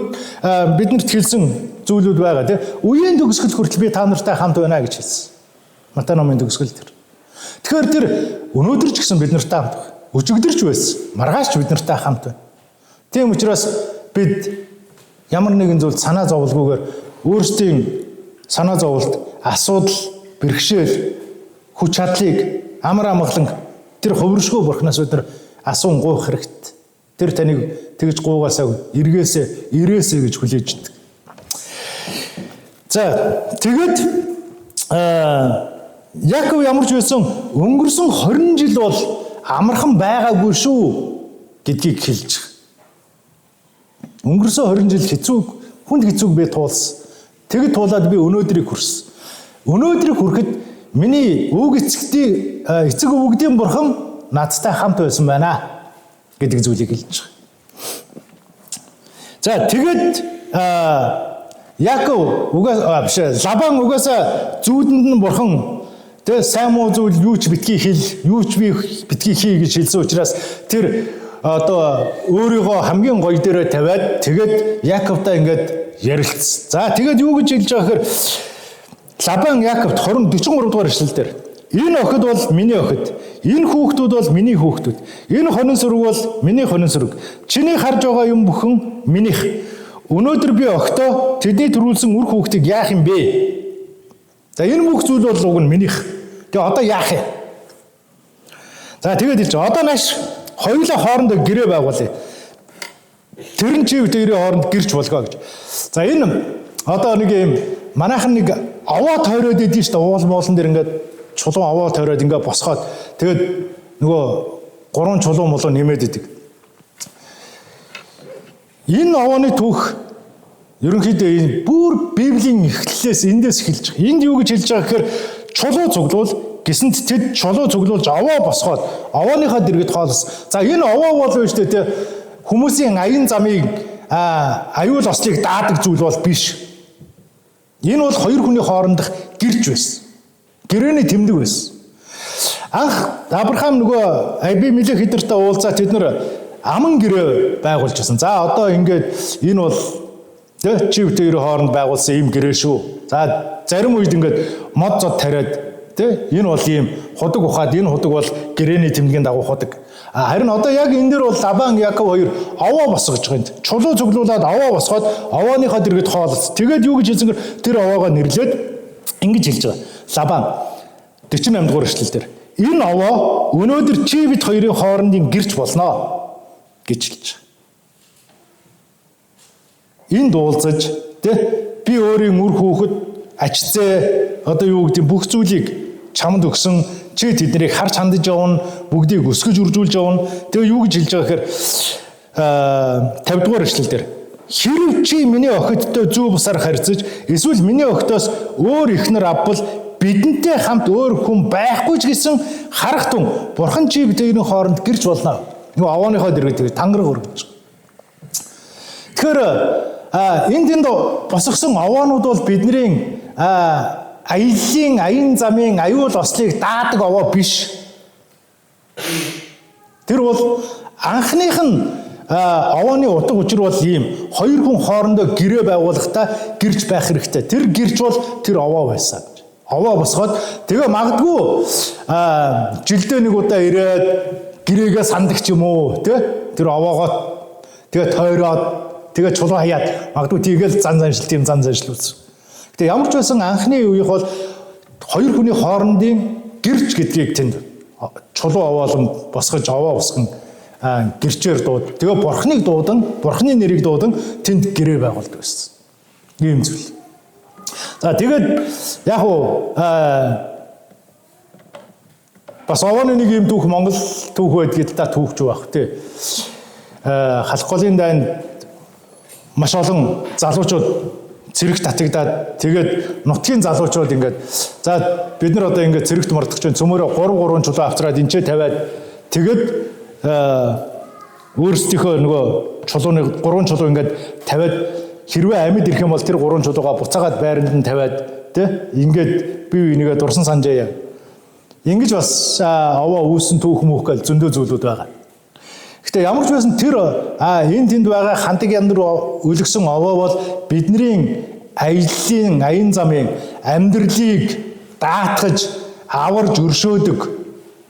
биднэрт хэлсэн зүйлүүд байгаа тийм. Үеийн төгсгөл хүртэл би та нартай хамт байна гэж хэлсэн. Матай номын төгсгөл тэр. Тэгэхээр тэр өнөөдөр ч гэсэн бид нартай хамт байна. Өчигдөрч байсан. Маргааш ч бид нартай хамт байна. Тийм учраас бид ямар нэгэн зүйл санаа зовлгүйгээр өөрсдийн санаа зовлт, асуудал, бэрхшээл, хүч чадлыг амар амгалан тэр хувиршгүй бурхнаас өдөр асуун гуйх хэрэгтэй. Тэр таныг тэгж гуугаасаа ирээсэй гэж хүлээж идэг. За тэгэд Яаков ямар ч байсан өнгөрсөн 20 жил бол амархан байгаагүй шүү гэдгийг хэлж байгаа. Өнгөрсөн 20 жил хүнд хэцүүг би туулсан. Тэгэд туулаад би өнөөдрийг хүрсэн. Өнөөдрийг хүрэхэд миний эцэг өвгдийн бурхан надтай хамт байсан байна гэдэг зүйлийг хэлж байгаа. За тэгээд Яков Лабан угаасаа зүүдэнд нь бурхан тэгээ сайн муу зүйл юу ч битгий хэл, юу ч би битгий хий гэж хэлсэн учраас тэр одоо өөрийгөө хамгийн гоё дээрээ тавиад тэгээд Яковтай ингээд ярилцсан. За тэгээд юу гэж хэлж байгаа гэхээр Лабан Яковт 43 дугаар эшлэл дээр энэ охид бол миний охид, энэ хүүхдүүд бол миний хүүхдүүд, энэ хонин сүрэг бол миний хонин сүрэг. Чиний харж байгаа юм бүхэн минийх. Өнөөдөр би огтоо тэдний төрүүлсэн үр хүүхдийг яах юм бэ? За энэ бүх зүйл бол уг нь минийх. Тэгээ одоо яах юм? За тэгээд хэлж одоо нааш хоёулаа хоорондоо гэрээ байгуулъя. Тэр нь чив дээрээ хооронд гэрч болгоо гэж. За энэ одоо нэг юм манайхан нэг аваа тойроод идэв шүү дээ. Уул моолн дээр ингээд чулуун аваа тойроод ингээд босгоод тэгээд нөгөө 3 чулуун молоо нэмээд идэг. Энэ овооны түүх ерөнхийдөө энэ бүр Библийн эхлэлээс эндээс эхэлж байгаа. Энд юу гэж хэлж байгаа гэхээр чулуу цуглуул гэсэнд тэд чулуу цуглуулж овоо босгоод овооныхаа дэргэд хоолсон. За энэ овоо бол биш дээ хүмүүсийн аян замыг аюул ослыг даадаг зүйл бол биш. Энэ бол хоёр хүний хоорондох гэрч байсан. Гэрээний тэмдэг байсан. Анх Авраам нөгөө Абимелех эдэртэй уулзаад тэд нар аман гэрээ байгуулж байсан. За одоо ингээд энэ бол чив дээр хооронд байгуулсан ийм гэрээ шүү. За зарим үед ингээд мод зод тариад энэ бол ийм худаг ухаад энэ худаг бол гэрээний тэмдгийн дагуу худаг. Харин одоо яг энэ дээр бол Лабан Яков хоёр овоо босгож байгаа юм. Чулуу цуглуулад овоо босгоод овооныхоо дэргэд хоолсон. Тэгээд юу гэж хэлсэнгээр тэр овоогоо нэрлээд ингэж хэлж байгаа. Лабан 48 дугаар эшлэл дээр энэ овоо өнөөдөр чи бид хоёрын хоорондын гэрч болно гэж хэлж байгаа. Энд уулзаж би өөрийн үр хүүхэд ачцээ одоо юу гэдэг бүх зүйлийг чамд өгсөн чи тэднийг харж хандаж явна бүгдийг өсгөж үржүүлж явна. Тэгээ юу гэж хэлж байгаа гэхээр 50 дугаар эшлэл дээр хэрв чи миний охидтой зүү бусаар харьцаж эсвэл миний охидоос өөр ихнэр авбал бидэнтэй хамт өөр хүн байхгүй ч гэсэн харах тун бурхан чи бидний хооронд гэрч болно. Нөгөө овооныхоо дэргэд тангараг өргөж. Тэгэхээр энд босгосон овоонууд бол бидний аяллаа аян замын аюул ослыг даадаг овоо биш. Тэр бол анхных нь овооны утга учир бол ийм хоёр хүн хоорондоо гэрээ байгуулахдаа гэрч байх хэрэгтэй. Тэр гэрч бол тэр овоо байсан. Овоо босгоод тэгээ магадгүй жилдээ нэг удаа ирээд гэрээгээ сандаг ч юм уу тэр овоогоо тэгээ тойроод тэгээ чулуу хаяад магадгүй тийгээл зан заншил үүсэн. Гэтэ ямар ч байсан анхны үеийнх бол хоёр хүний хоорондын гэрч гэдгийг тэнд чулуу овоолон босгож овоо босгон гэрчээр дууд. Тэгээ бурхныг дуудан, бурхны нэрийг дуудан тэнд гэрээ байгуулдаг байсан. Ийм зүйл. За тэгээд яг уу бас овооны нэг юм түүх Монгол түүх байдгийг та түүхч байх тий. Халах голын дайнд маш олон залуучууд цэрэг татагдаад тэгээд нутгийн залуучууд ингээд за бид нар одоо ингээд цэрэгт мордох чинь цөмөрөө 3 чулуу авчраад энчээ тавиад тэгээд өөрсдийнхөө нөгөө чулууны 3 чулуу ингээд тавиад хэрвээ амьд ирэх юм бол тэр 3 чулуугаа буцаагаад байранд нь тавиад тий ингээд бие бинийгээ дурсан санджаа. Ингэж бас овоо үүсэн түүх мөхгөл зөндөө зүйлүүд байгаа. Гэтэ ямар ч байсан тэр энэ тэнд байгаа хандаг яндар өлгсөн овоо бол бидний аяллаа аян замын амьдралыг даатгаж аварж өршөөдөг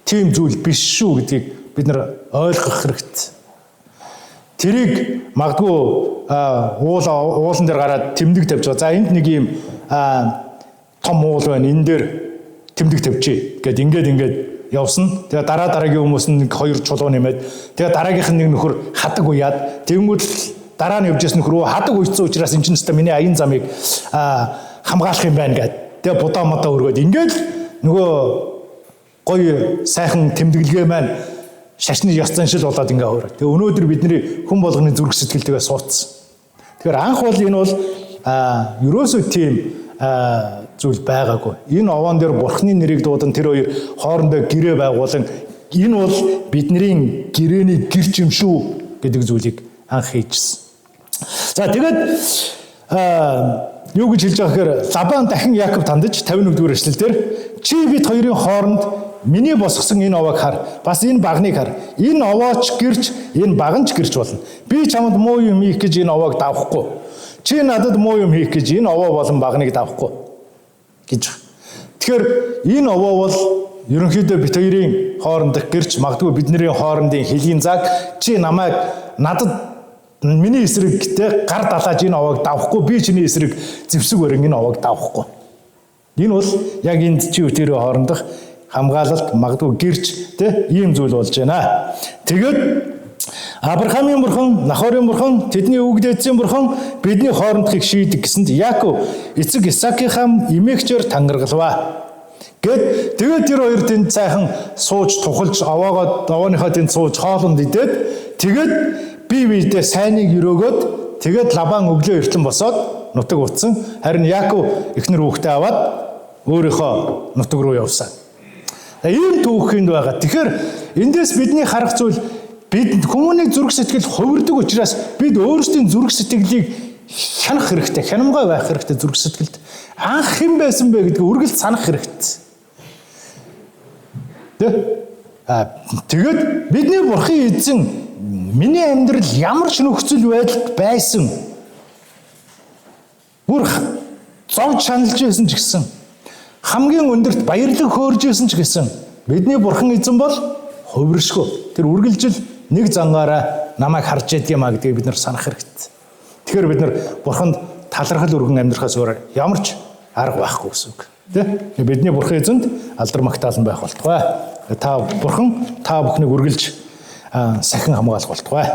тийм зүйл биш шүү гэдгийг бид нар ойлгох хэрэгтэй. Тэрийг магадгүй уулан дээр гараад тэмдэг тавьж байгаа. За энд нэг юм том уул байна. Энэ дээр тэмдэг тавьчих гэд ингээд явсан. Тэгээ дараагийн хүмүүс нь 2 чулуу нэмээд тэгээ дараагийнх нь нэг нөхөр хадаг уяад тэнгүүд дараа нь явжсэн нөхөр хадаг уйцсан учраас энэ ч нэстэ миний аян замыг хамгаалах юм байна гэд. Тэгээ будаа модаа өргөөд ингээд нөгөө гоё сайхан тэмдэглэгээ маань шашны яс заншил болоод ингээ хоороо. Тэгээ өнөөдөр бидний хүн болгоны зүрх сэтгэлтэйгээ суудсан. Тэгэхээр анх бол энэ бол ерөөсөө тийм зүйл байгаагүй. Энэ овоон дээр Бурхны нэрийг дуудан тэр хоёр хоорондоо гэрээ байгуулан энэ бол бидний гэрээний гэрч юм шүү гэдэг зүйлийг анх хийжсэн. За тэгээд юу гэж хэлж байгаа гэхээр Лабан дахин Яаков тандаж 51-р эшлэлдэр чи бид хоёрын хооронд миний босгосон энэ овоог хар. Бас энэ багныг хар. Энэ овооч гэрч, энэ баганч гэрч болно. Би чамд муу юм хийх гэж энэ овоог давахгүй. Чи надад муу юм хийх гэж энэ овоо болон багныг давахгүй гэж. Тэгэхээр энэ овоо бол ерөнхийдөө бид хоёрын хоорондох гэрч, магадгүй бидний хоорондын хэлгийн заг. Чи намайг надад миний эсрэгтэй гар далааж энэ овоог давахгүй, би чиний эсрэг зэвсэг барин энэ овоог давахгүй. Энэ бол яг энд чи өтөрөө хоорондох хамгаалалт, магадгүй гэрч ийм зүйл болж байна. Тэгээд Авраамийн бурхан, Нахорын бурхан, тэдний өвгдээдсийн бурхан бидний хоорондохыг шийдэг гэсэнд Яаков эцэг Исаакийнхаа эмээгчээр тангаргалваа. Тэгээд тэр хоёр тэнд цайхан сууж тухалж овооныхоо тэнд сууж хоолнд идээд тэгээд бие биедээ сайныг өрөөгөөд тэгээд Лабан өглөө эртлэн босоод нутаг утсан. Харин Яаков эхнэр хүүхдээ аваад өөрийнхөө нутаг руу явсан. Ийм түүхэнд байгаа. Тэгэхээр эндээс бидний харах зүйл бид хүмүүний зүрх сэтгэл хувирдаг учраас бид өөрсдийн зүрх сэтгэлийг хянах хэрэгтэй, хянамгай байх хэрэгтэй зүрх сэтгэлд. Анх хэн байсан бэ гэдгийг үргэлж санах хэрэгтэй. Тэгээд бидний бурхан эзэн миний амьдрал ямар ч нөхцөл байдалд байсан бүр зовж шаналж байсан ч гэсэн хамгийн өндөрт баярлаг хөөрж байсан ч гэсэн бидний бурхан эзэн бол хувиршгүй. Тэр үргэлжил нэг зангаараа намайг харж ядг юмаа гэдгийг бид нар санах хэрэгтэй. Тэгэхээр бид нар бурханд талархал өргөн амьдрахаас өөр ямар ч арга байхгүй гэсэн үг. Тэ? Бидний бурхан эзэнд алдар магтаалан байх болтугай. Та бурхан та бүхнийг үргэлж сахин хамгаалах болтугай.